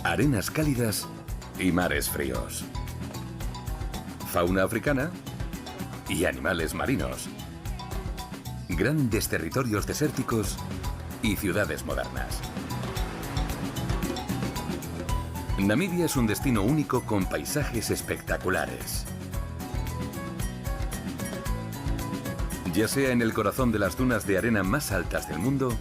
arenas cálidas y mares fríos, fauna africana y animales marinos, grandes territorios desérticos y ciudades modernas. Namibia es un destino único con paisajes espectaculares. Ya sea en el corazón de las dunas de arena más altas del mundo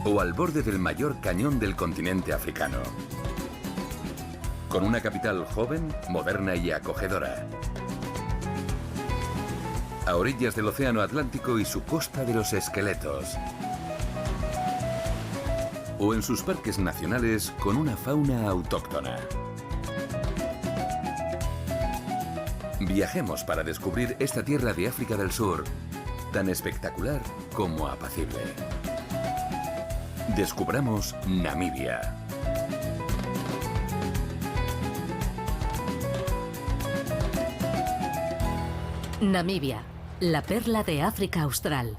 o al borde del mayor cañón del continente africano. Con una capital joven, moderna y acogedora. A orillas del Océano Atlántico y su costa de los esqueletos. O en sus parques nacionales con una fauna autóctona. Viajemos para descubrir esta tierra de África del Sur, tan espectacular como apacible. Descubramos Namibia. Namibia, la perla de África Austral.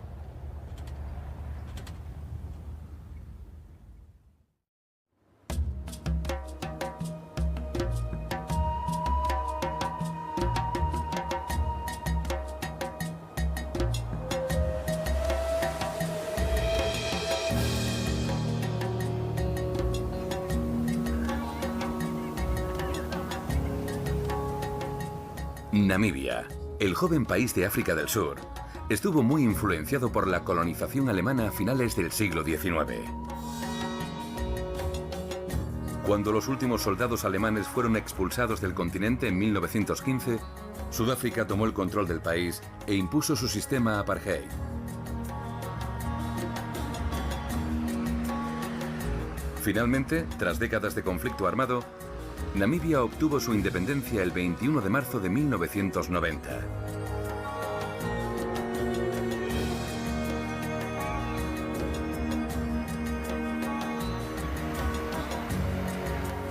Namibia, el joven país de África del Sur, estuvo muy influenciado por la colonización alemana a finales del siglo XIX. Cuando los últimos soldados alemanes fueron expulsados del continente en 1915, Sudáfrica tomó el control del país e impuso su sistema apartheid. Finalmente, tras décadas de conflicto armado, Namibia obtuvo su independencia el 21 de marzo de 1990.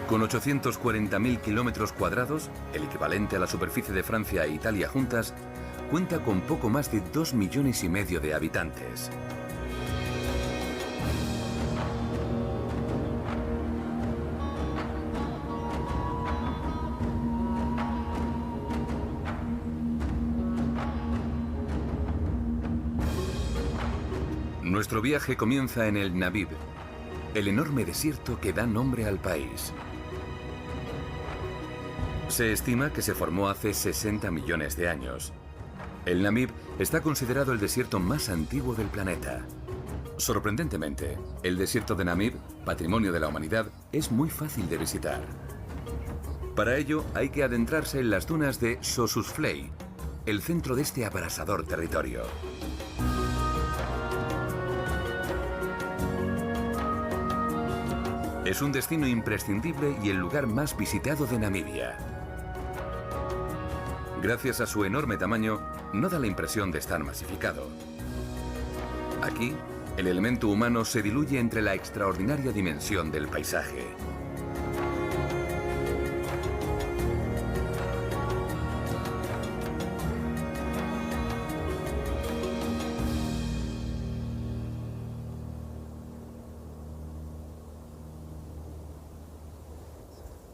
Con 840.000 kilómetros cuadrados, el equivalente a la superficie de Francia e Italia juntas, cuenta con poco más de 2,5 millones de habitantes. Nuestro viaje comienza en el Namib, el enorme desierto que da nombre al país. Se estima que se formó hace 60 millones de años. El Namib está considerado el desierto más antiguo del planeta. Sorprendentemente, el desierto de Namib, patrimonio de la humanidad, es muy fácil de visitar. Para ello, hay que adentrarse en las dunas de Sossusvlei, el centro de este abrasador territorio. Es un destino imprescindible y el lugar más visitado de Namibia. Gracias a su enorme tamaño, no da la impresión de estar masificado. Aquí, el elemento humano se diluye entre la extraordinaria dimensión del paisaje.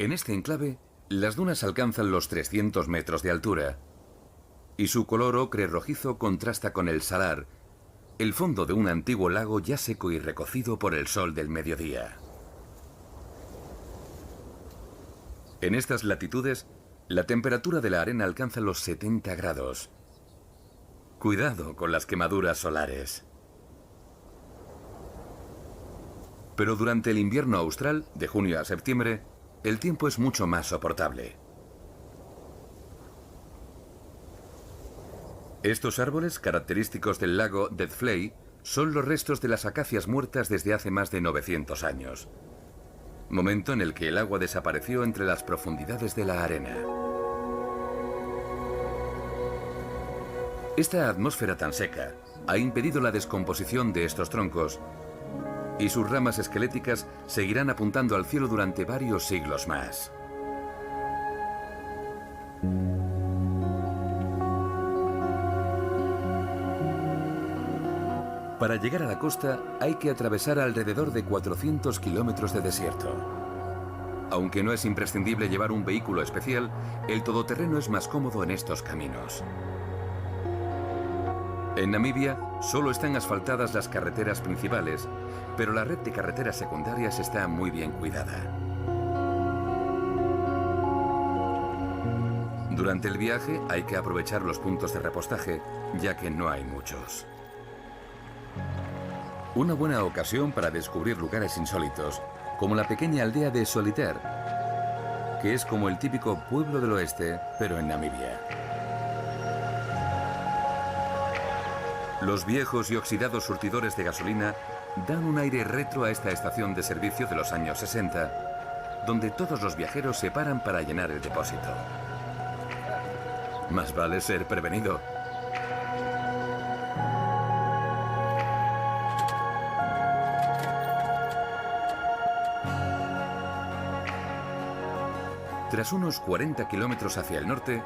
En este enclave, las dunas alcanzan los 300 metros de altura y su color ocre rojizo contrasta con el salar, el fondo de un antiguo lago ya seco y recocido por el sol del mediodía. En estas latitudes, la temperatura de la arena alcanza los 70 grados. Cuidado con las quemaduras solares. Pero durante el invierno austral, de junio a septiembre, el tiempo es mucho más soportable. Estos árboles, característicos del lago Deathvlei, son los restos de las acacias muertas desde hace más de 900 años. Momento en el que el agua desapareció entre las profundidades de la arena. Esta atmósfera tan seca ha impedido la descomposición de estos troncos y sus ramas esqueléticas seguirán apuntando al cielo durante varios siglos más. Para llegar a la costa hay que atravesar alrededor de 400 kilómetros de desierto. Aunque no es imprescindible llevar un vehículo especial, el todoterreno es más cómodo en estos caminos. En Namibia solo están asfaltadas las carreteras principales, pero la red de carreteras secundarias está muy bien cuidada. Durante el viaje hay que aprovechar los puntos de repostaje, ya que no hay muchos. Una buena ocasión para descubrir lugares insólitos, como la pequeña aldea de Solitaire, que es como el típico pueblo del oeste, pero en Namibia. Los viejos y oxidados surtidores de gasolina dan un aire retro a esta estación de servicio de los años 60, donde todos los viajeros se paran para llenar el depósito. Más vale ser prevenido. Tras unos 40 kilómetros hacia el norte,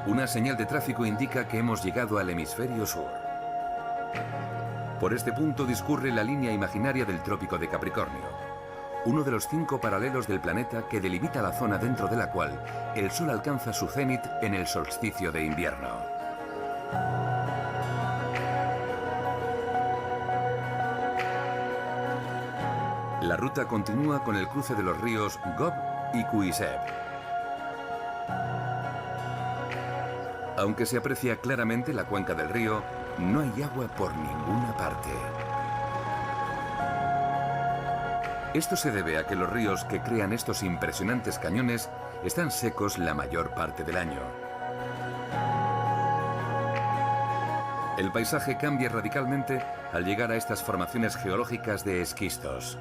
una señal de tráfico indica que hemos llegado al hemisferio sur. Por este punto discurre la línea imaginaria del Trópico de Capricornio, uno de los 5 paralelos del planeta que delimita la zona dentro de la cual el Sol alcanza su cenit en el solsticio de invierno. La ruta continúa con el cruce de los ríos Gob y Kuiseb. Aunque se aprecia claramente la cuenca del río, no hay agua por ninguna parte. Esto se debe a que los ríos que crean estos impresionantes cañones están secos la mayor parte del año. El paisaje cambia radicalmente al llegar a estas formaciones geológicas de esquistos.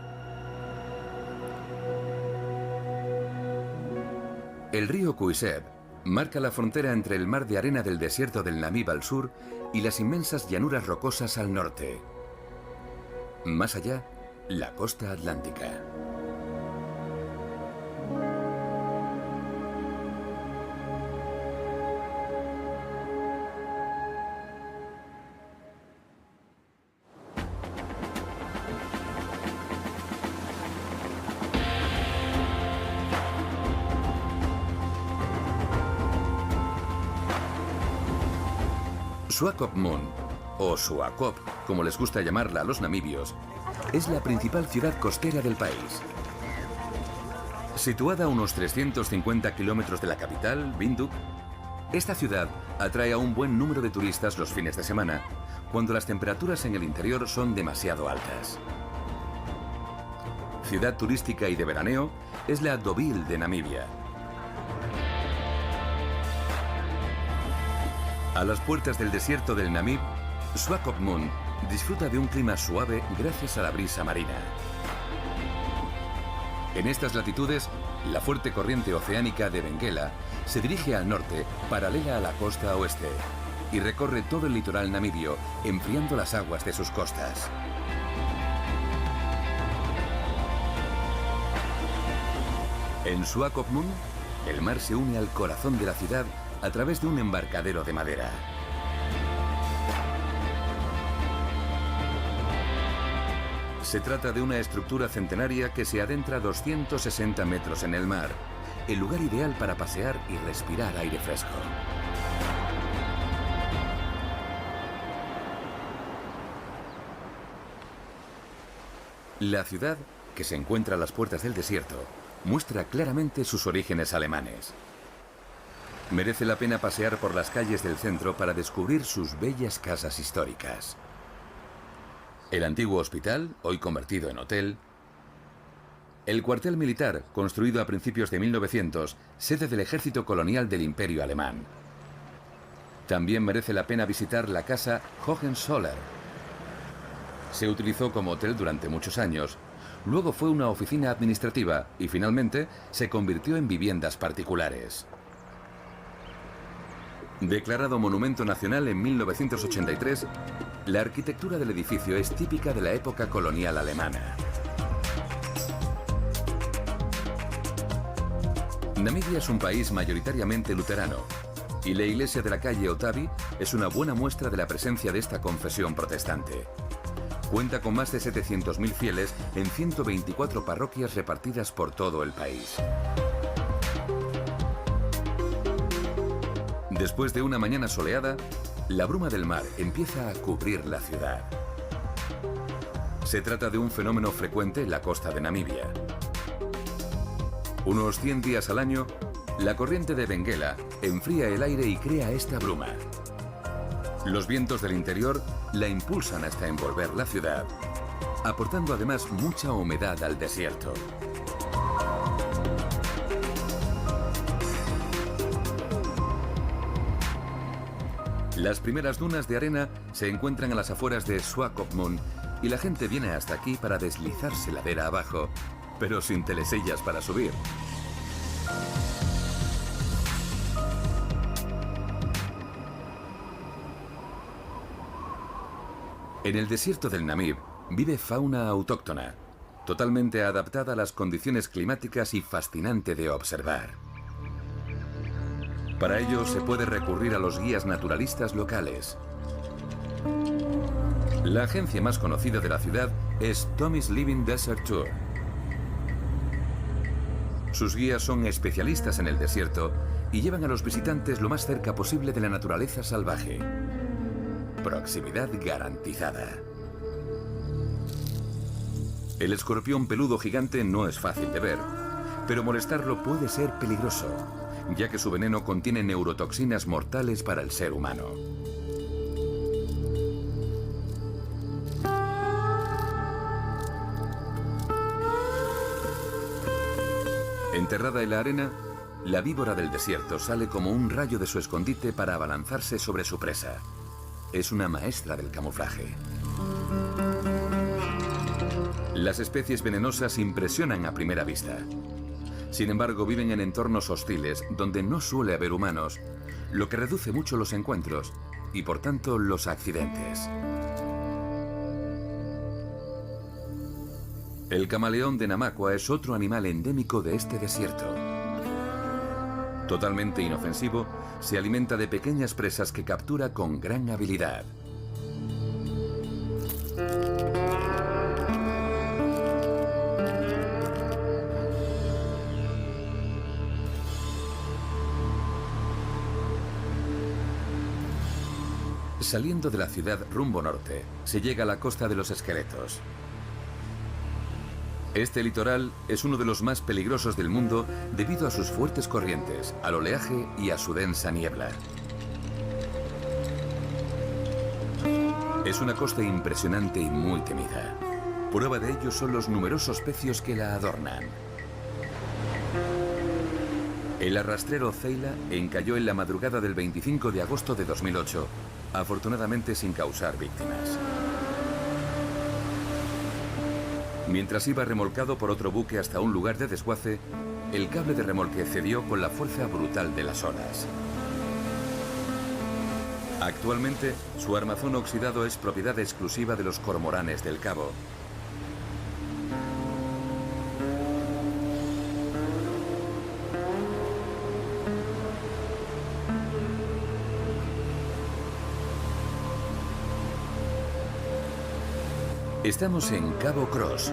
El río Kuiseb marca la frontera entre el mar de arena del desierto del Namib al sur y las inmensas llanuras rocosas al norte. Más allá, la costa atlántica. Swakopmund, o Swakop, como les gusta llamarla a los namibios, es la principal ciudad costera del país. Situada a unos 350 kilómetros de la capital, Windhoek, esta ciudad atrae a un buen número de turistas los fines de semana, cuando las temperaturas en el interior son demasiado altas. Ciudad turística y de veraneo, es la Deauville de Namibia. A las puertas del desierto del Namib, Swakopmund disfruta de un clima suave gracias a la brisa marina. En estas latitudes, la fuerte corriente oceánica de Benguela se dirige al norte, paralela a la costa oeste, y recorre todo el litoral namibio, enfriando las aguas de sus costas. En Swakopmund, el mar se une al corazón de la ciudad a través de un embarcadero de madera. Se trata de una estructura centenaria que se adentra 260 metros en el mar, el lugar ideal para pasear y respirar aire fresco. La ciudad, que se encuentra a las puertas del desierto, muestra claramente sus orígenes alemanes. Merece la pena pasear por las calles del centro para descubrir sus bellas casas históricas. El antiguo hospital, hoy convertido en hotel. El cuartel militar, construido a principios de 1900, sede del ejército colonial del Imperio Alemán. También merece la pena visitar la casa Hohenzollern. Se utilizó como hotel durante muchos años, luego fue una oficina administrativa y finalmente se convirtió en viviendas particulares. Declarado Monumento Nacional en 1983, la arquitectura del edificio es típica de la época colonial alemana. Namibia es un país mayoritariamente luterano, y la iglesia de la calle Otavi es una buena muestra de la presencia de esta confesión protestante. Cuenta con más de 700.000 fieles en 124 parroquias repartidas por todo el país. Después de una mañana soleada, la bruma del mar empieza a cubrir la ciudad. Se trata de un fenómeno frecuente en la costa de Namibia. Unos 100 días al año, la corriente de Benguela enfría el aire y crea esta bruma. Los vientos del interior la impulsan hasta envolver la ciudad, aportando además mucha humedad al desierto. Las primeras dunas de arena se encuentran a las afueras de Swakopmund y la gente viene hasta aquí para deslizarse ladera abajo, pero sin telesillas para subir. En el desierto del Namib vive fauna autóctona, totalmente adaptada a las condiciones climáticas y fascinante de observar. Para ello se puede recurrir a los guías naturalistas locales. La agencia más conocida de la ciudad es Tommy's Living Desert Tour. Sus guías son especialistas en el desierto y llevan a los visitantes lo más cerca posible de la naturaleza salvaje. Proximidad garantizada. El escorpión peludo gigante no es fácil de ver, pero molestarlo puede ser peligroso, ya que su veneno contiene neurotoxinas mortales para el ser humano. Enterrada en la arena, la víbora del desierto sale como un rayo de su escondite para abalanzarse sobre su presa. Es una maestra del camuflaje. Las especies venenosas impresionan a primera vista. Sin embargo, viven en entornos hostiles donde no suele haber humanos, lo que reduce mucho los encuentros y, por tanto, los accidentes. El camaleón de Namaqua es otro animal endémico de este desierto. Totalmente inofensivo, se alimenta de pequeñas presas que captura con gran habilidad. Saliendo de la ciudad rumbo norte, se llega a la costa de los esqueletos. Este litoral es uno de los más peligrosos del mundo debido a sus fuertes corrientes, al oleaje y a su densa niebla. Es una costa impresionante y muy temida. Prueba de ello son los numerosos pecios que la adornan. El arrastrero Ceila encalló en la madrugada del 25 de agosto de 2008, afortunadamente sin causar víctimas. Mientras iba remolcado por otro buque hasta un lugar de desguace, el cable de remolque cedió con la fuerza brutal de las olas. Actualmente, su armazón oxidado es propiedad exclusiva de los cormoranes del Cabo. Estamos en Cabo Cross,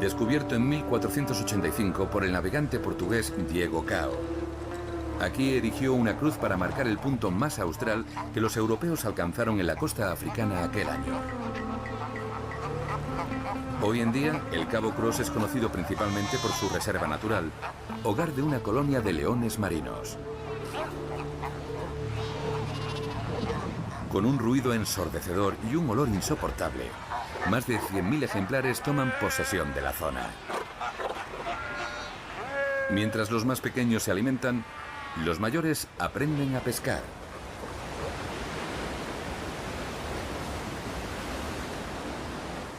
descubierto en 1485 por el navegante portugués Diego Cao. Aquí erigió una cruz para marcar el punto más austral que los europeos alcanzaron en la costa africana aquel año. Hoy en día, el Cabo Cross es conocido principalmente por su reserva natural, hogar de una colonia de leones marinos. Con un ruido ensordecedor y un olor insoportable, más de 100.000 ejemplares toman posesión de la zona. Mientras los más pequeños se alimentan, los mayores aprenden a pescar.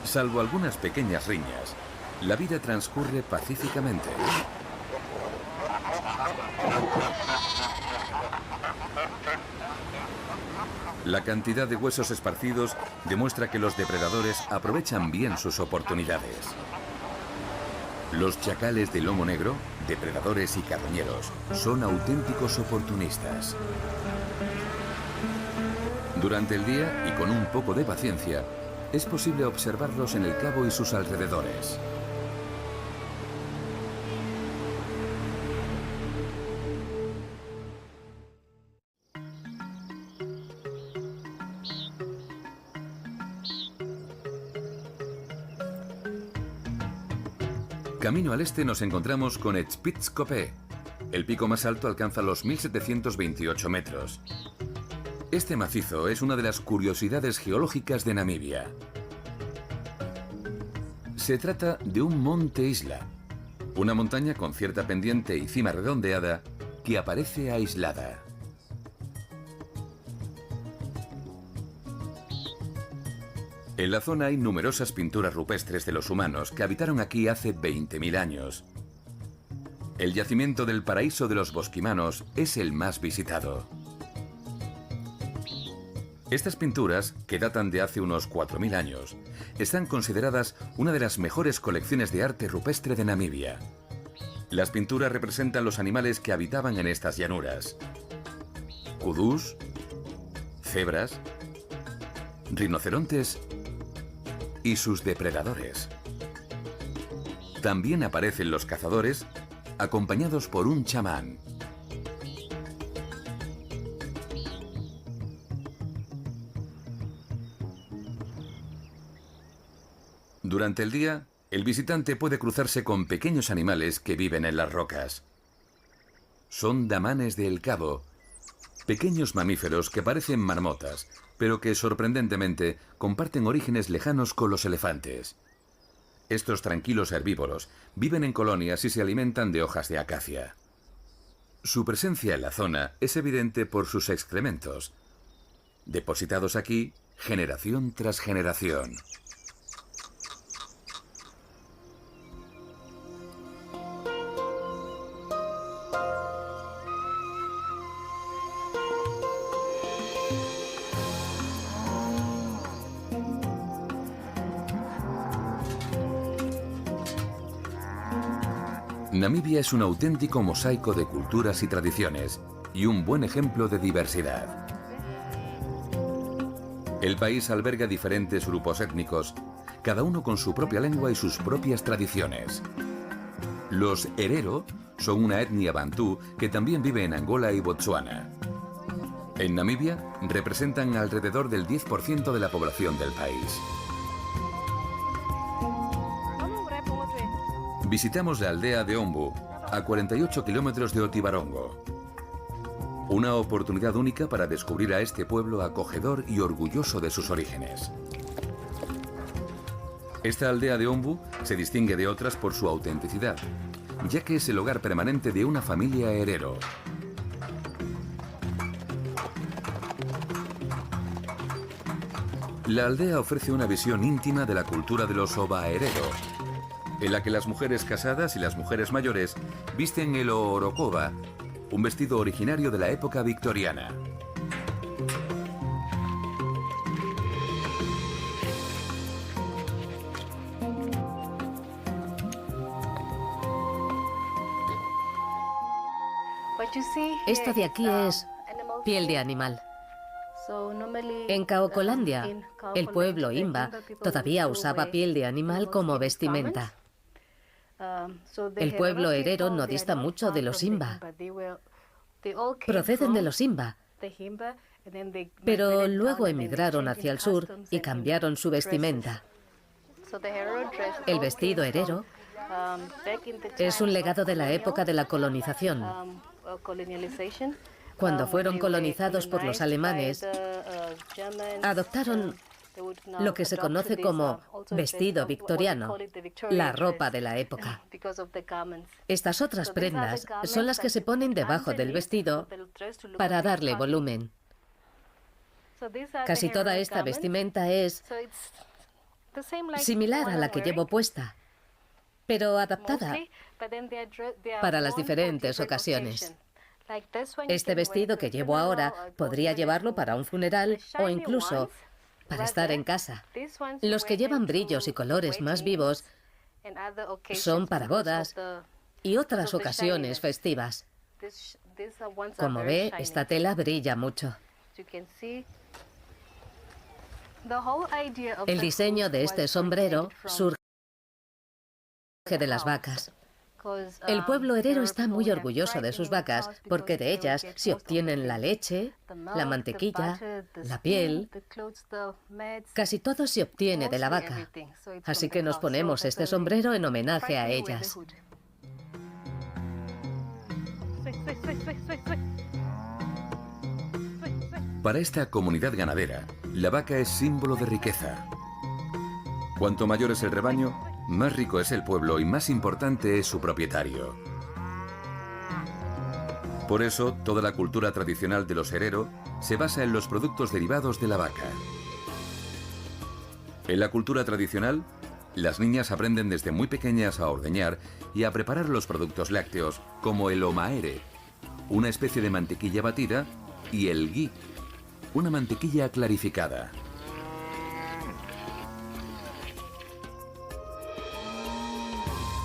Salvo algunas pequeñas riñas, la vida transcurre pacíficamente. La cantidad de huesos esparcidos demuestra que los depredadores aprovechan bien sus oportunidades. Los chacales de lomo negro, depredadores y carroñeros, son auténticos oportunistas. Durante el día, y con un poco de paciencia, es posible observarlos en el cabo y sus alrededores. Camino al este nos encontramos con Spitzkoppe. El pico más alto alcanza los 1728 metros. Este macizo es una de las curiosidades geológicas de Namibia. Se trata de un monte-isla, una montaña con cierta pendiente y cima redondeada que aparece aislada. En la zona hay numerosas pinturas rupestres de los humanos que habitaron aquí hace 20.000 años. El yacimiento del paraíso de los bosquimanos es el más visitado. Estas pinturas, que datan de hace unos 4.000 años, están consideradas una de las mejores colecciones de arte rupestre de Namibia. Las pinturas representan los animales que habitaban en estas llanuras: kudús, cebras, rinocerontes y sus depredadores. También aparecen los cazadores, acompañados por un chamán. Durante el día, el visitante puede cruzarse con pequeños animales que viven en las rocas. Son damanes del Cabo, pequeños mamíferos que parecen marmotas, pero que sorprendentemente comparten orígenes lejanos con los elefantes. Estos tranquilos herbívoros viven en colonias y se alimentan de hojas de acacia. Su presencia en la zona es evidente por sus excrementos, depositados aquí generación tras generación. Namibia es un auténtico mosaico de culturas y tradiciones y un buen ejemplo de diversidad. El país alberga diferentes grupos étnicos, cada uno con su propia lengua y sus propias tradiciones. Los Herero son una etnia bantú que también vive en Angola y Botsuana. En Namibia representan alrededor del 10% de la población del país. Visitamos la aldea de Ombu, a 48 kilómetros de Otibarongo. Una oportunidad única para descubrir a este pueblo acogedor y orgulloso de sus orígenes. Esta aldea de Ombu se distingue de otras por su autenticidad, ya que es el hogar permanente de una familia herero. La aldea ofrece una visión íntima de la cultura de los Oba herero, en la que las mujeres casadas y las mujeres mayores visten el orokoba, un vestido originario de la época victoriana. Esto de aquí es piel de animal. En Kaokolandia, el pueblo Imba todavía usaba piel de animal como vestimenta. El pueblo herero no dista mucho de los Imba. Proceden de los Imba, pero luego emigraron hacia el sur y cambiaron su vestimenta. El vestido herero es un legado de la época de la colonización. Cuando fueron colonizados por los alemanes, adoptaron lo que se conoce como vestido victoriano, la ropa de la época. Estas otras prendas son las que se ponen debajo del vestido para darle volumen. Casi toda esta vestimenta es similar a la que llevo puesta, pero adaptada para las diferentes ocasiones. Este vestido que llevo ahora podría llevarlo para un funeral o incluso para estar en casa. Los que llevan brillos y colores más vivos son para bodas y otras ocasiones festivas. Como ve, esta tela brilla mucho. El diseño de este sombrero surge de las vacas. El pueblo herero está muy orgulloso de sus vacas porque de ellas se obtienen la leche, la mantequilla, la piel. Casi todo se obtiene de la vaca. Así que nos ponemos este sombrero en homenaje a ellas. Para esta comunidad ganadera, la vaca es símbolo de riqueza. Cuanto mayor es el rebaño, más rico es el pueblo y más importante es su propietario. Por eso, toda la cultura tradicional de los herero se basa en los productos derivados de la vaca. En la cultura tradicional, las niñas aprenden desde muy pequeñas a ordeñar y a preparar los productos lácteos, como el omaere, una especie de mantequilla batida, y el ghee, una mantequilla clarificada.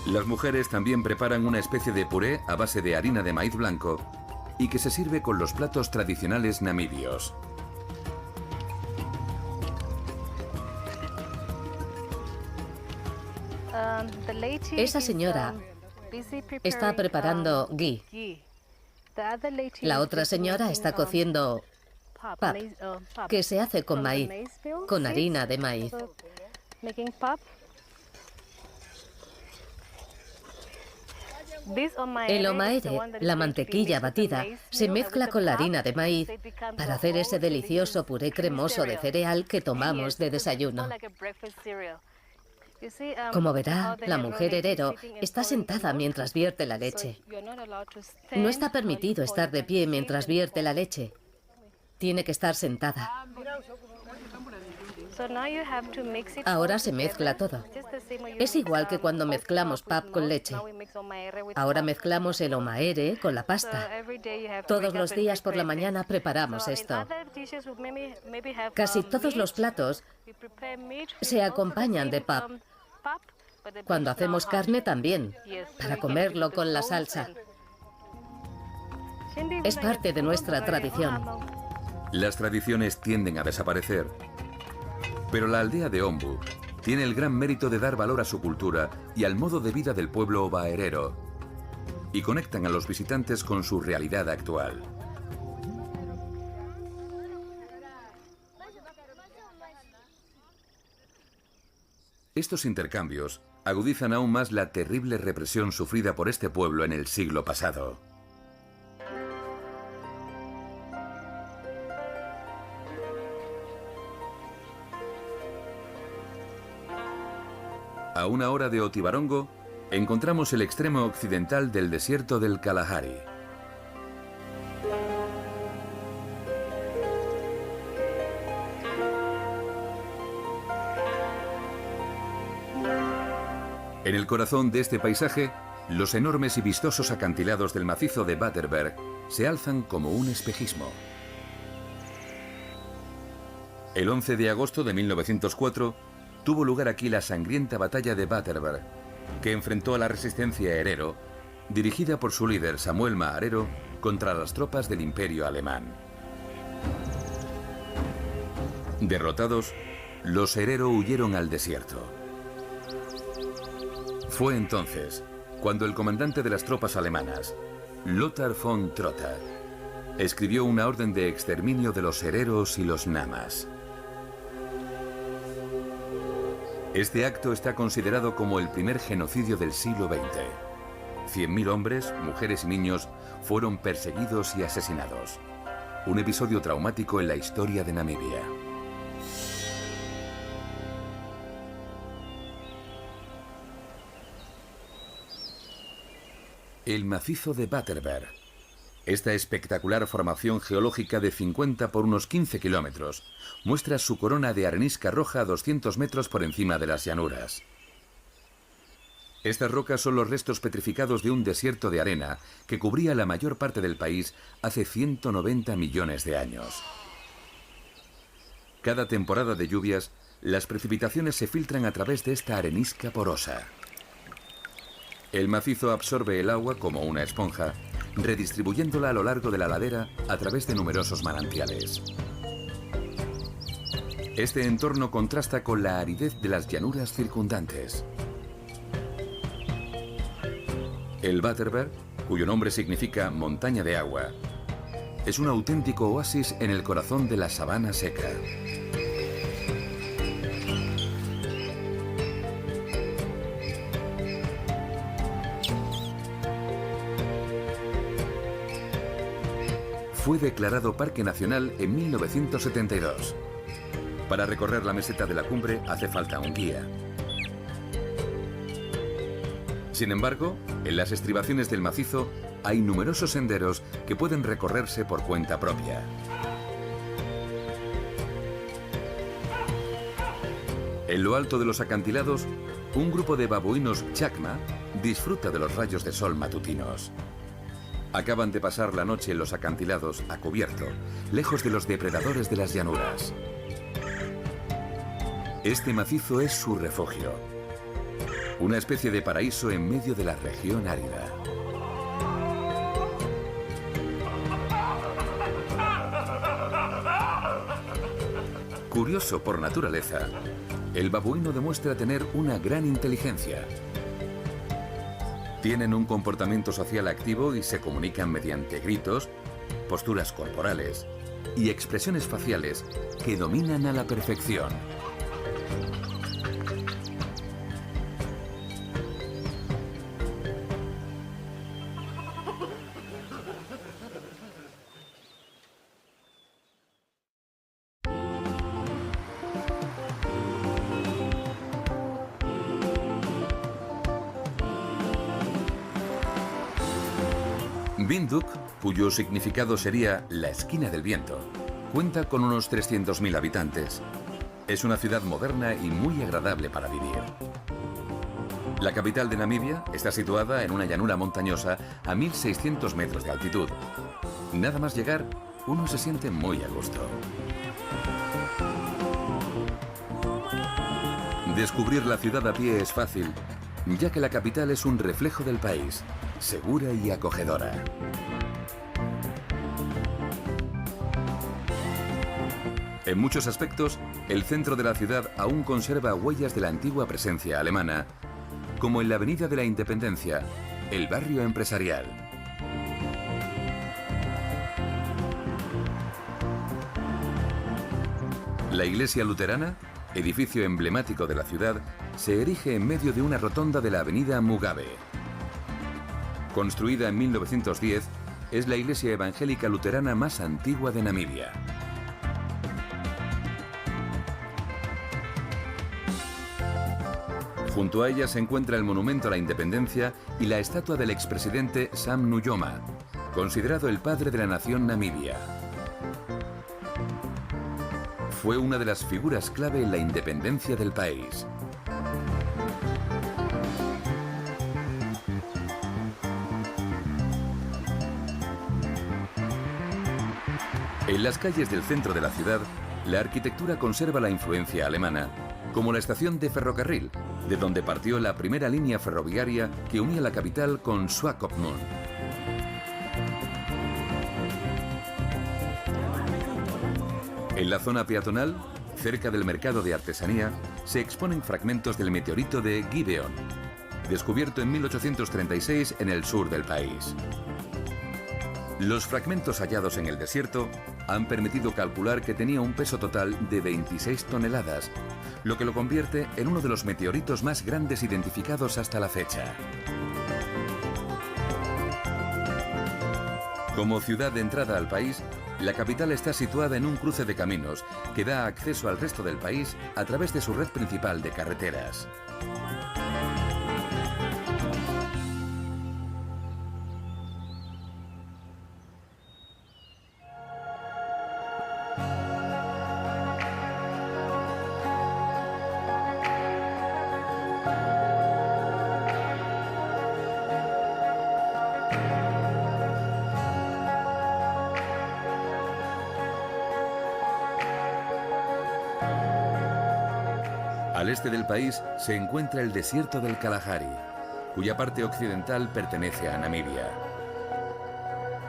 Las mujeres también preparan una especie de puré a base de harina de maíz blanco y que se sirve con los platos tradicionales namibios. Esa señora está preparando ghee. La otra señora está cociendo pap, que se hace con maíz, con harina de maíz. El omaere, la mantequilla batida, se mezcla con la harina de maíz para hacer ese delicioso puré cremoso de cereal que tomamos de desayuno. Como verá, la mujer herero está sentada mientras vierte la leche. No está permitido estar de pie mientras vierte la leche. Tiene que estar sentada. Ahora se mezcla todo. Es igual que cuando mezclamos pap con leche. Ahora mezclamos el omaere con la pasta. Todos los días por la mañana preparamos esto. Casi todos los platos se acompañan de pap. Cuando hacemos carne también, para comerlo con la salsa. Es parte de nuestra tradición. Las tradiciones tienden a desaparecer, pero la aldea de Ombu tiene el gran mérito de dar valor a su cultura y al modo de vida del pueblo ovaherero, y conectan a los visitantes con su realidad actual. Estos intercambios agudizan aún más la terrible represión sufrida por este pueblo en el siglo pasado. A una hora de Otibarongo, encontramos el extremo occidental del desierto del Kalahari. En el corazón de este paisaje, los enormes y vistosos acantilados del macizo de Waterberg se alzan como un espejismo. El 11 de agosto de 1904 tuvo lugar aquí la sangrienta batalla de Waterberg, que enfrentó a la resistencia herero, dirigida por su líder Samuel Maharero, contra las tropas del Imperio alemán. Derrotados, los herero huyeron al desierto. Fue entonces cuando el comandante de las tropas alemanas, Lothar von Trotha, escribió una orden de exterminio de los hereros y los namas. Este acto está considerado como el primer genocidio del siglo XX. 100.000 hombres, mujeres y niños fueron perseguidos y asesinados. Un episodio traumático en la historia de Namibia. El macizo de Waterberg. Esta espectacular formación geológica de 50 por unos 15 kilómetros muestra su corona de arenisca roja a 200 metros por encima de las llanuras. Estas rocas son los restos petrificados de un desierto de arena que cubría la mayor parte del país hace 190 millones de años. Cada temporada de lluvias, las precipitaciones se filtran a través de esta arenisca porosa. El macizo absorbe el agua como una esponja, redistribuyéndola a lo largo de la ladera a través de numerosos manantiales. Este entorno contrasta con la aridez de las llanuras circundantes. El Waterberg, cuyo nombre significa montaña de agua, es un auténtico oasis en el corazón de la sabana seca. Fue declarado Parque Nacional en 1972. Para recorrer la meseta de la cumbre hace falta un guía. Sin embargo, en las estribaciones del macizo hay numerosos senderos que pueden recorrerse por cuenta propia. En lo alto de los acantilados, un grupo de babuinos chacma disfruta de los rayos de sol matutinos. Acaban de pasar la noche en los acantilados a cubierto, lejos de los depredadores de las llanuras. Este macizo es su refugio, una especie de paraíso en medio de la región árida. Curioso por naturaleza, el babuino demuestra tener una gran inteligencia. Tienen un comportamiento social activo y se comunican mediante gritos, posturas corporales y expresiones faciales que dominan a la perfección. Windhoek, cuyo significado sería la esquina del viento, cuenta con unos 300.000 habitantes. Es una ciudad moderna y muy agradable para vivir. La capital de Namibia está situada en una llanura montañosa a 1.600 metros de altitud. Nada más llegar, uno se siente muy a gusto. Descubrir la ciudad a pie es fácil, ya que la capital es un reflejo del país, segura y acogedora. En muchos aspectos, el centro de la ciudad aún conserva huellas de la antigua presencia alemana, como en la Avenida de la Independencia, el barrio empresarial. La iglesia luterana, edificio emblemático de la ciudad, se erige en medio de una rotonda de la avenida Mugabe. Construida en 1910, es la iglesia evangélica luterana más antigua de Namibia. Junto a ella se encuentra el monumento a la independencia y la estatua del expresidente Sam Nujoma, considerado el padre de la nación namibia. Fue una de las figuras clave en la independencia del país. En las calles del centro de la ciudad, la arquitectura conserva la influencia alemana, como la estación de ferrocarril, de donde partió la primera línea ferroviaria que unía la capital con Swakopmund. En la zona peatonal, cerca del mercado de artesanía, se exponen fragmentos del meteorito de Gibeon, descubierto en 1836 en el sur del país. Los fragmentos hallados en el desierto han permitido calcular que tenía un peso total de 26 toneladas, lo que lo convierte en uno de los meteoritos más grandes identificados hasta la fecha. Como ciudad de entrada al país, la capital está situada en un cruce de caminos que da acceso al resto del país a través de su red principal de carreteras. Al este del país se encuentra el desierto del Kalahari, cuya parte occidental pertenece a Namibia.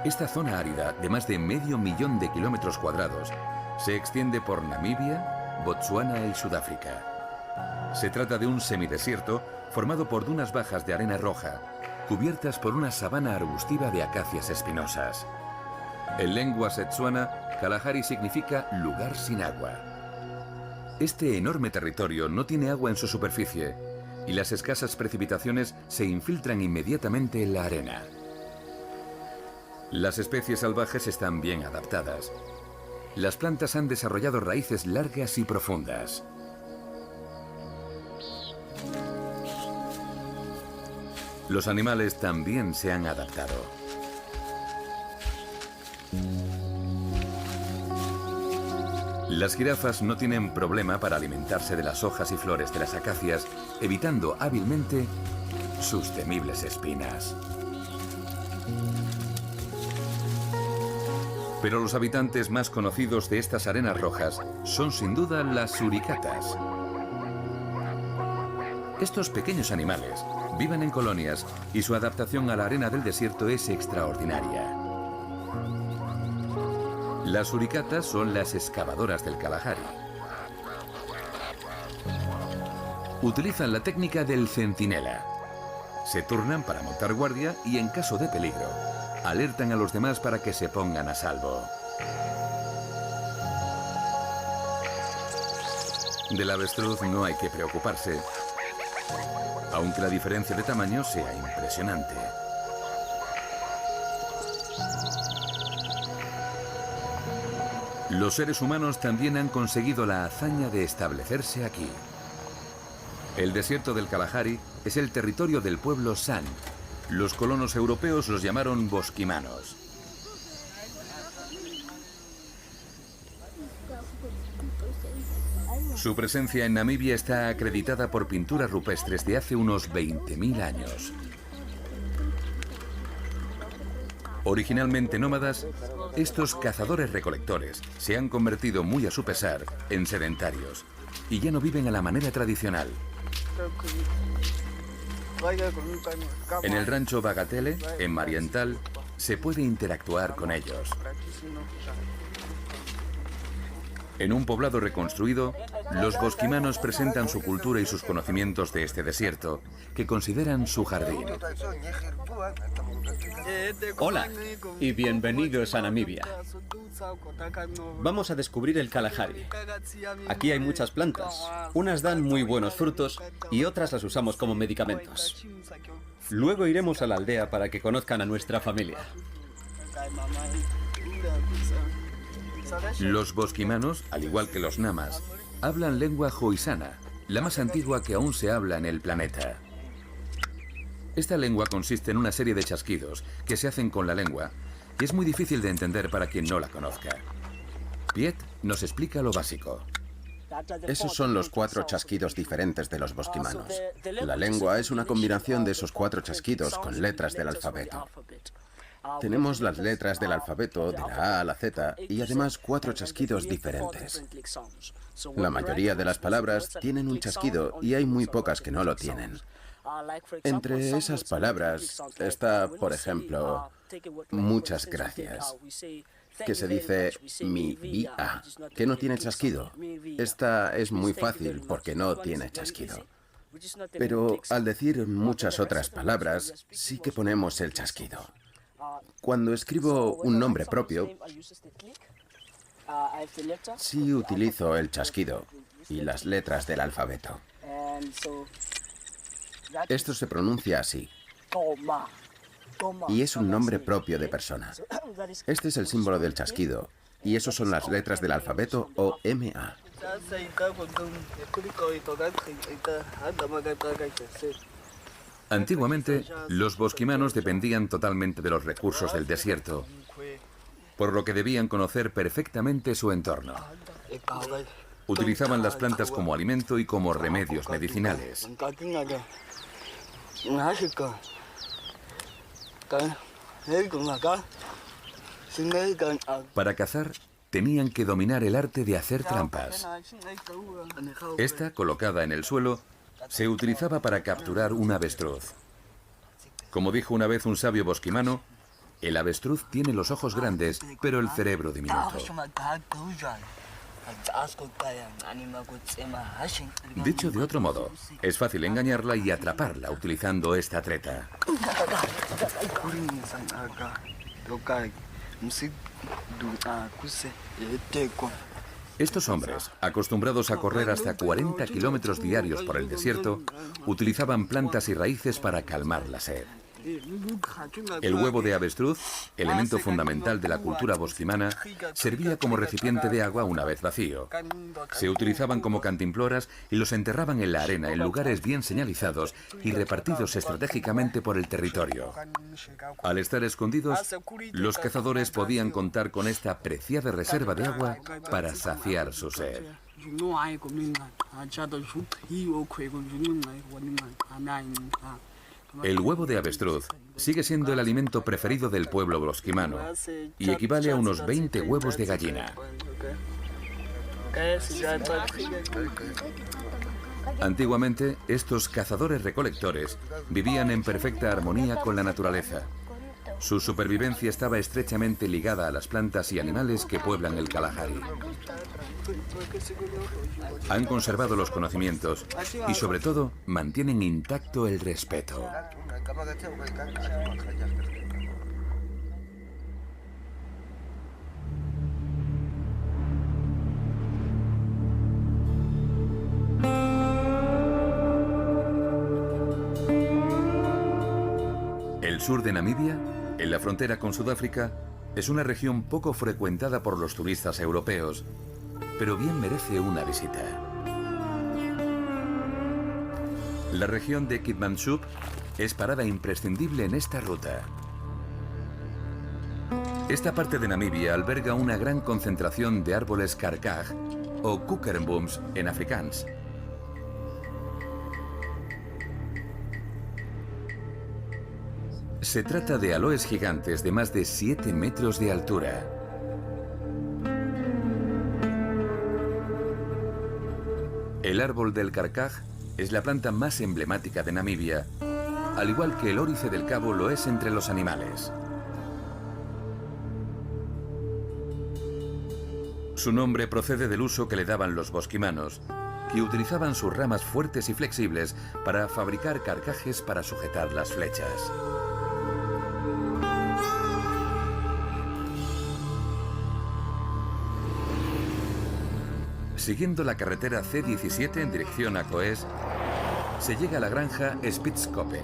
Esta zona árida, de más de medio millón de kilómetros cuadrados, se extiende por Namibia, Botsuana y Sudáfrica. Se trata de un semidesierto formado por dunas bajas de arena roja, cubiertas por una sabana arbustiva de acacias espinosas. En lengua setsuana, Kalahari significa lugar sin agua. Este enorme territorio no tiene agua en su superficie y las escasas precipitaciones se infiltran inmediatamente en la arena. Las especies salvajes están bien adaptadas. Las plantas han desarrollado raíces largas y profundas. Los animales también se han adaptado. Las jirafas no tienen problema para alimentarse de las hojas y flores de las acacias, evitando hábilmente sus temibles espinas. Pero los habitantes más conocidos de estas arenas rojas son sin duda las suricatas. Estos pequeños animales viven en colonias y su adaptación a la arena del desierto es extraordinaria. Las suricatas son las excavadoras del Kalahari. Utilizan la técnica del centinela. Se turnan para montar guardia y, en caso de peligro, alertan a los demás para que se pongan a salvo. Del avestruz no hay que preocuparse, aunque la diferencia de tamaño sea impresionante. Los seres humanos también han conseguido la hazaña de establecerse aquí. El desierto del Kalahari es el territorio del pueblo San. Los colonos europeos los llamaron bosquimanos. Su presencia en Namibia está acreditada por pinturas rupestres de hace unos 20.000 años. Originalmente nómadas, estos cazadores-recolectores se han convertido muy a su pesar en sedentarios y ya no viven a la manera tradicional. En el rancho Bagatelle, en Marienthal, se puede interactuar con ellos. En un poblado reconstruido, los bosquimanos presentan su cultura y sus conocimientos de este desierto, que consideran su jardín. Hola y bienvenidos a Namibia. Vamos a descubrir el Kalahari. Aquí hay muchas plantas. Unas dan muy buenos frutos y otras las usamos como medicamentos. Luego iremos a la aldea para que conozcan a nuestra familia. Los bosquimanos, al igual que los namas, hablan lengua khoisan, la más antigua que aún se habla en el planeta. Esta lengua consiste en una serie de chasquidos que se hacen con la lengua y es muy difícil de entender para quien no la conozca. Piet nos explica lo básico. Esos son los 4 chasquidos diferentes de los bosquimanos. La lengua es una combinación de esos 4 chasquidos con letras del alfabeto. Tenemos las letras del alfabeto de la A a la Z y además 4 chasquidos diferentes. La mayoría de las palabras tienen un chasquido y hay muy pocas que no lo tienen. Entre esas palabras está, por ejemplo, muchas gracias, que se dice mi via, que no tiene chasquido. Esta es muy fácil porque no tiene chasquido. Pero al decir muchas otras palabras, sí que ponemos el chasquido. Cuando escribo un nombre propio, sí utilizo el chasquido y las letras del alfabeto. Esto se pronuncia así. Y es un nombre propio de persona. Este es el símbolo del chasquido. Y esos son las letras del alfabeto o MA. Antiguamente, los bosquimanos dependían totalmente de los recursos del desierto, por lo que debían conocer perfectamente su entorno. Utilizaban las plantas como alimento y como remedios medicinales. Para cazar, tenían que dominar el arte de hacer trampas. Esta, colocada en el suelo, se utilizaba para capturar un avestruz. Como dijo una vez un sabio bosquimano, el avestruz tiene los ojos grandes, pero el cerebro diminuto. Dicho de otro modo, es fácil engañarla y atraparla utilizando esta treta. Estos hombres, acostumbrados a correr hasta 40 kilómetros diarios por el desierto, utilizaban plantas y raíces para calmar la sed. El huevo de avestruz, elemento fundamental de la cultura bosquimana, servía como recipiente de agua una vez vacío. Se utilizaban como cantimploras y los enterraban en la arena en lugares bien señalizados y repartidos estratégicamente por el territorio. Al estar escondidos, los cazadores podían contar con esta preciada reserva de agua para saciar su sed. El huevo de avestruz sigue siendo el alimento preferido del pueblo bosquimano y equivale a unos 20 huevos de gallina. Antiguamente, estos cazadores-recolectores vivían en perfecta armonía con la naturaleza. Su supervivencia estaba estrechamente ligada a las plantas y animales que pueblan el Kalahari. Han conservado los conocimientos y, sobre todo, mantienen intacto el respeto. El sur de Namibia, en la frontera con Sudáfrica, es una región poco frecuentada por los turistas europeos, pero bien merece una visita. La región de Keetmanshoop es parada imprescindible en esta ruta. Esta parte de Namibia alberga una gran concentración de árboles karkag o koekerenbooms en afrikaans. Se trata de aloes gigantes de más de 7 metros de altura. El árbol del karkag es la planta más emblemática de Namibia, al igual que el órice del cabo lo es entre los animales. Su nombre procede del uso que le daban los bosquimanos, que utilizaban sus ramas fuertes y flexibles para fabricar carcajes para sujetar las flechas. Siguiendo la carretera C17 en dirección a Coes, se llega a la granja Spitskoppe.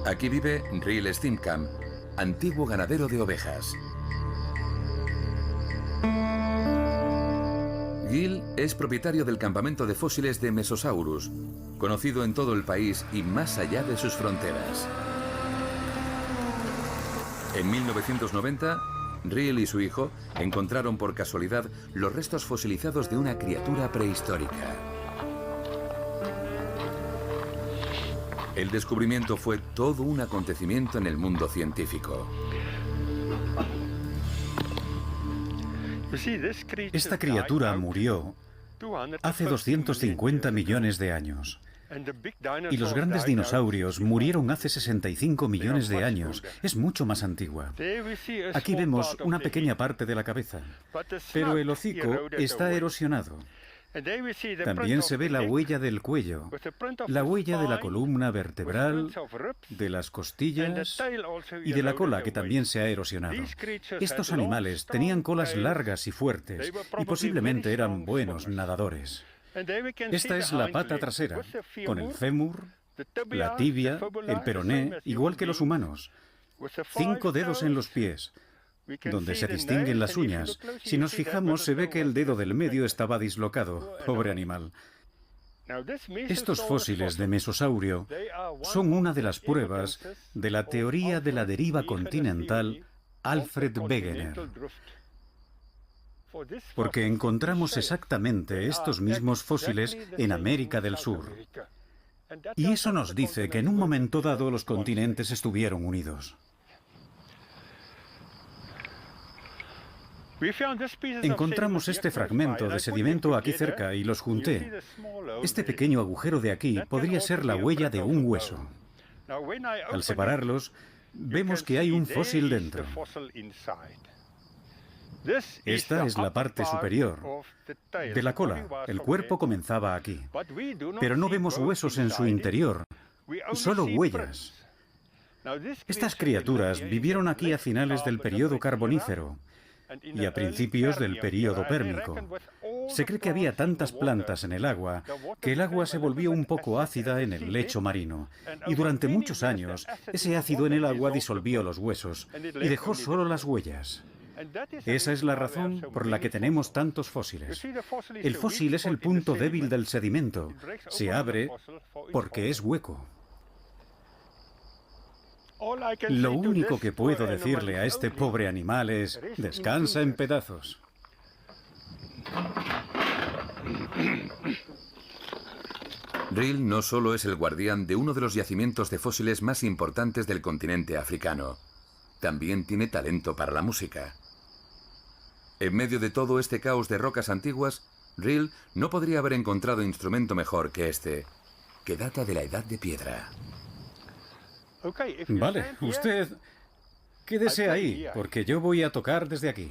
Aquí vive Riel Stimkamp, antiguo ganadero de ovejas. Gil es propietario del campamento de fósiles de Mesosaurus, conocido en todo el país y más allá de sus fronteras. En 1990, Riel y su hijo encontraron por casualidad los restos fosilizados de una criatura prehistórica. El descubrimiento fue todo un acontecimiento en el mundo científico. Esta criatura murió hace 250 millones de años. Y los grandes dinosaurios murieron hace 65 millones de años. Es mucho más antigua. Aquí vemos una pequeña parte de la cabeza, pero el hocico está erosionado. También se ve la huella del cuello, la huella de la columna vertebral, de las costillas y de la cola, que también se ha erosionado. Estos animales tenían colas largas y fuertes y posiblemente eran buenos nadadores. Esta es la pata trasera, con el fémur, la tibia, el peroné, igual que los humanos. 5 dedos en los pies, donde se distinguen las uñas. Si nos fijamos, se ve que el dedo del medio estaba dislocado. Pobre animal. Estos fósiles de mesosaurio son una de las pruebas de la teoría de la deriva continental Alfred Wegener. Porque encontramos exactamente estos mismos fósiles en América del Sur. Y eso nos dice que en un momento dado los continentes estuvieron unidos. Encontramos este fragmento de sedimento aquí cerca y los junté. Este pequeño agujero de aquí podría ser la huella de un hueso. Al separarlos, vemos que hay un fósil dentro. Esta es la parte superior de la cola. El cuerpo comenzaba aquí. Pero no vemos huesos en su interior, solo huellas. Estas criaturas vivieron aquí a finales del período carbonífero y a principios del período pérmico. Se cree que había tantas plantas en el agua que el agua se volvió un poco ácida en el lecho marino, y durante muchos años ese ácido en el agua disolvió los huesos y dejó solo las huellas. Esa es la razón por la que tenemos tantos fósiles. El fósil es el punto débil del sedimento. Se abre porque es hueco. Lo único que puedo decirle a este pobre animal es: descansa en pedazos. Rhyl no solo es el guardián de uno de los yacimientos de fósiles más importantes del continente africano, también tiene talento para la música. En medio de todo este caos de rocas antiguas, Rhyl no podría haber encontrado instrumento mejor que este, que data de la Edad de Piedra. Vale, usted quédese ahí, porque yo voy a tocar desde aquí.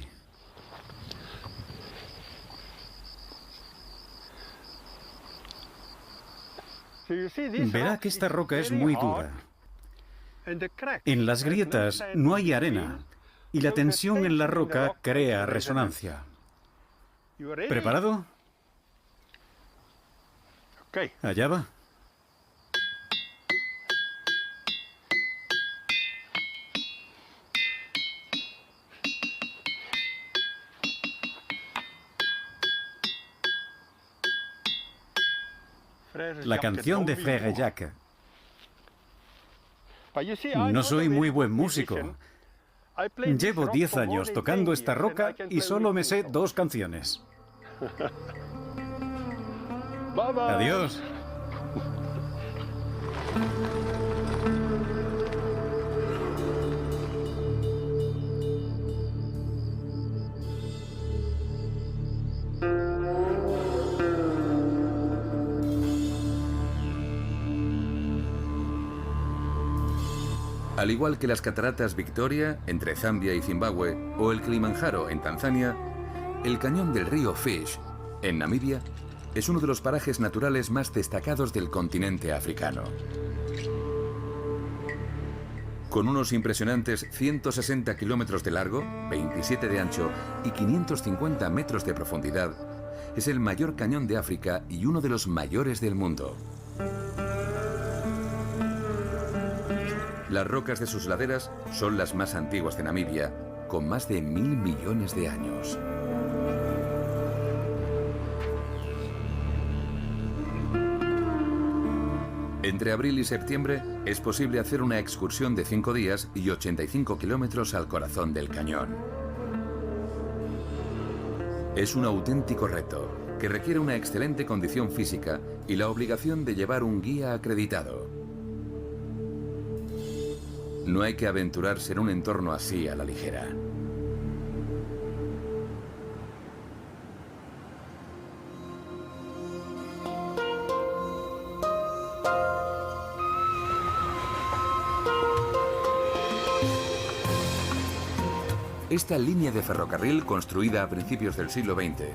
Verá que esta roca es muy dura. En las grietas no hay arena y la tensión en la roca crea resonancia. ¿Preparado? Allá va. La canción de Frère Jacques. No soy muy buen músico. Llevo 10 años tocando esta roca y solo me sé 2 canciones. Adiós. Al igual que las cataratas Victoria, entre Zambia y Zimbabue, o el Kilimanjaro, en Tanzania, el cañón del río Fish, en Namibia, es uno de los parajes naturales más destacados del continente africano. Con unos impresionantes 160 kilómetros de largo, 27 de ancho y 550 metros de profundidad, es el mayor cañón de África y uno de los mayores del mundo. Las rocas de sus laderas son las más antiguas de Namibia, con más de 1000 millones de años. Entre abril y septiembre es posible hacer una excursión de 5 días y 85 kilómetros al corazón del cañón. Es un auténtico reto que requiere una excelente condición física y la obligación de llevar un guía acreditado. No hay que aventurarse en un entorno así a la ligera. Esta línea de ferrocarril, construida a principios del siglo XX,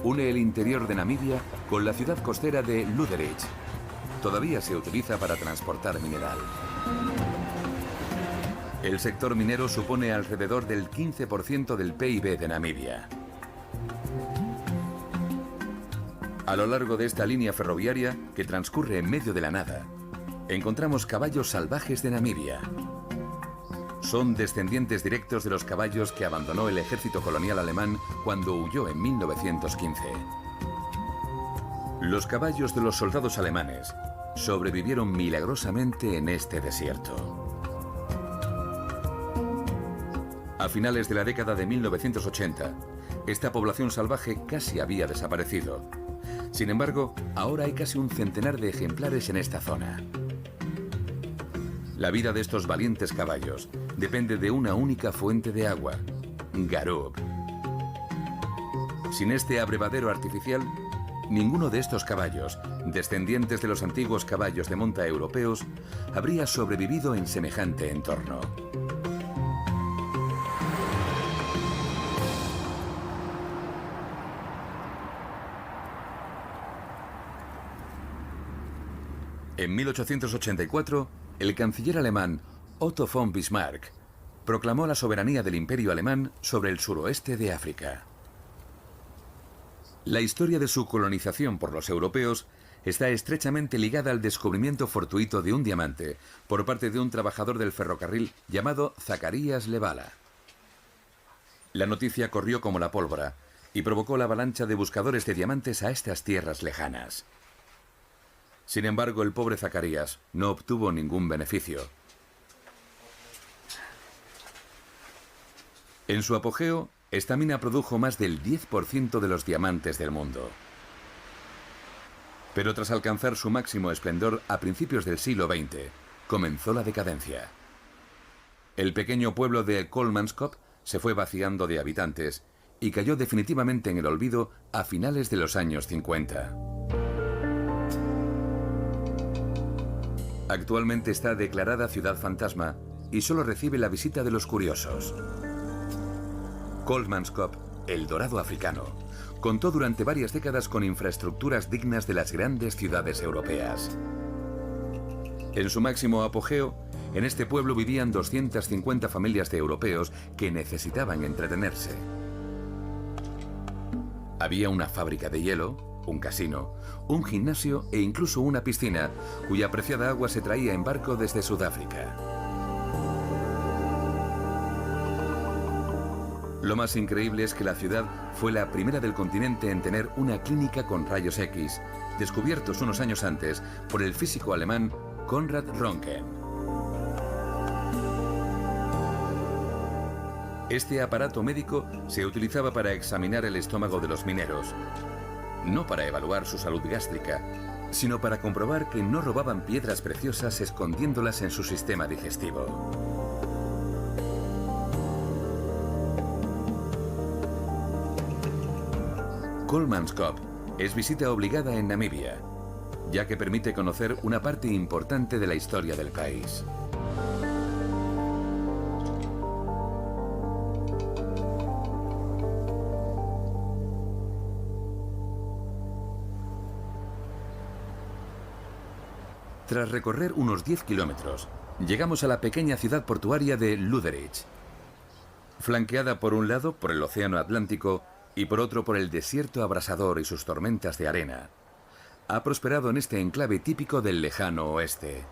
une el interior de Namibia con la ciudad costera de Luderitz. Todavía se utiliza para transportar mineral. El sector minero supone alrededor del 15% del PIB de Namibia. A lo largo de esta línea ferroviaria, que transcurre en medio de la nada, encontramos caballos salvajes de Namibia. Son descendientes directos de los caballos que abandonó el ejército colonial alemán cuando huyó en 1915. Los caballos de los soldados alemanes sobrevivieron milagrosamente en este desierto. A finales de la década de 1980, esta población salvaje casi había desaparecido. Sin embargo, ahora hay casi un centenar de ejemplares en esta zona. La vida de estos valientes caballos depende de una única fuente de agua, Garub. Sin este abrevadero artificial, ninguno de estos caballos, descendientes de los antiguos caballos de monta europeos, habría sobrevivido en semejante entorno. En 1884, el canciller alemán Otto von Bismarck proclamó la soberanía del Imperio alemán sobre el suroeste de África. La historia de su colonización por los europeos está estrechamente ligada al descubrimiento fortuito de un diamante por parte de un trabajador del ferrocarril llamado Zacarías Levala. La noticia corrió como la pólvora y provocó la avalancha de buscadores de diamantes a estas tierras lejanas. Sin embargo, el pobre Zacarías no obtuvo ningún beneficio. En su apogeo, esta mina produjo más del 10% de los diamantes del mundo. Pero tras alcanzar su máximo esplendor a principios del siglo XX, comenzó la decadencia. El pequeño pueblo de Kolmanskop se fue vaciando de habitantes y cayó definitivamente en el olvido a finales de los años 50. Actualmente está declarada ciudad fantasma y solo recibe la visita de los curiosos. Kolmanskop, el dorado africano, contó durante varias décadas con infraestructuras dignas de las grandes ciudades europeas. En su máximo apogeo, en este pueblo vivían 250 familias de europeos que necesitaban entretenerse. Había una fábrica de hielo, un casino, un gimnasio e incluso una piscina, cuya preciada agua se traía en barco desde Sudáfrica. Lo más increíble es que la ciudad fue la primera del continente en tener una clínica con rayos X, descubiertos unos años antes por el físico alemán Konrad Röntgen. Este aparato médico se utilizaba para examinar el estómago de los mineros, no para evaluar su salud gástrica, sino para comprobar que no robaban piedras preciosas escondiéndolas en su sistema digestivo. Kolmanskop es visita obligada en Namibia, ya que permite conocer una parte importante de la historia del país. Tras recorrer unos 10 kilómetros, llegamos a la pequeña ciudad portuaria de Lüderitz, flanqueada por un lado por el Océano Atlántico y por otro por el desierto abrasador y sus tormentas de arena. Ha prosperado en este enclave típico del lejano oeste.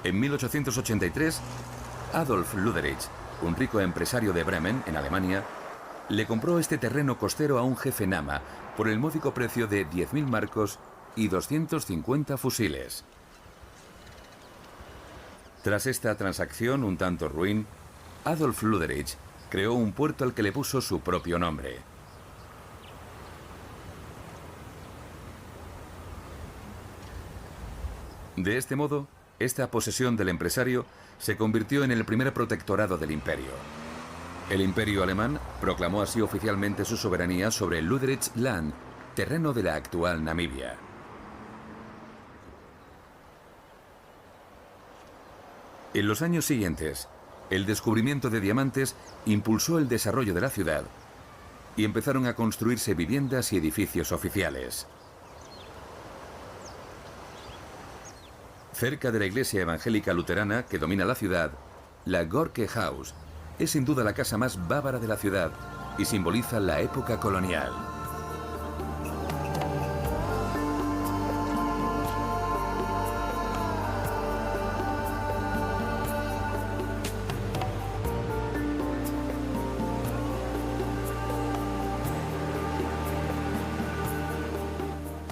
En 1883, Adolf Lüderitz, un rico empresario de Bremen, en Alemania, le compró este terreno costero a un jefe Nama por el módico precio de 10.000 marcos y 250 fusiles. Tras esta transacción un tanto ruin, Adolf Lüderitz creó un puerto al que le puso su propio nombre. De este modo, esta posesión del empresario se convirtió en el primer protectorado del imperio. El imperio alemán proclamó así oficialmente su soberanía sobre Lüderitz Land, terreno de la actual Namibia. En los años siguientes, el descubrimiento de diamantes impulsó el desarrollo de la ciudad y empezaron a construirse viviendas y edificios oficiales. Cerca de la iglesia evangélica luterana que domina la ciudad, la Gorke Haus es sin duda la casa más bávara de la ciudad y simboliza la época colonial.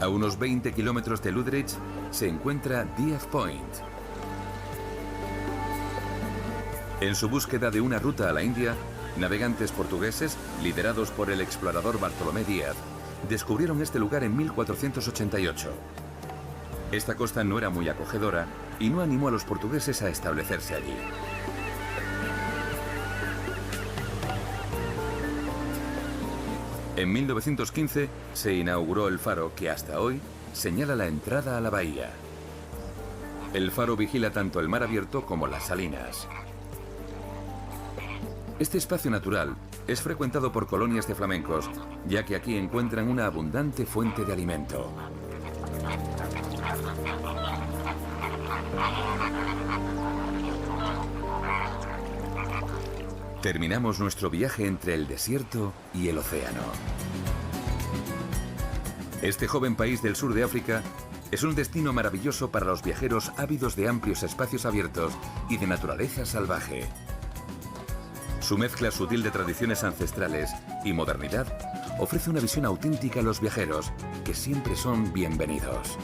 A unos 20 kilómetros de Lüderitz se encuentra Dief Point. En su búsqueda de una ruta a la India, navegantes portugueses, liderados por el explorador Bartolomé Díaz, descubrieron este lugar en 1488. Esta costa no era muy acogedora y no animó a los portugueses a establecerse allí. En 1915 se inauguró el faro que hasta hoy señala la entrada a la bahía. El faro vigila tanto el mar abierto como las salinas. Este espacio natural es frecuentado por colonias de flamencos, ya que aquí encuentran una abundante fuente de alimento. Terminamos nuestro viaje entre el desierto y el océano. Este joven país del sur de África es un destino maravilloso para los viajeros ávidos de amplios espacios abiertos y de naturaleza salvaje. Su mezcla sutil de tradiciones ancestrales y modernidad ofrece una visión auténtica a los viajeros, que siempre son bienvenidos.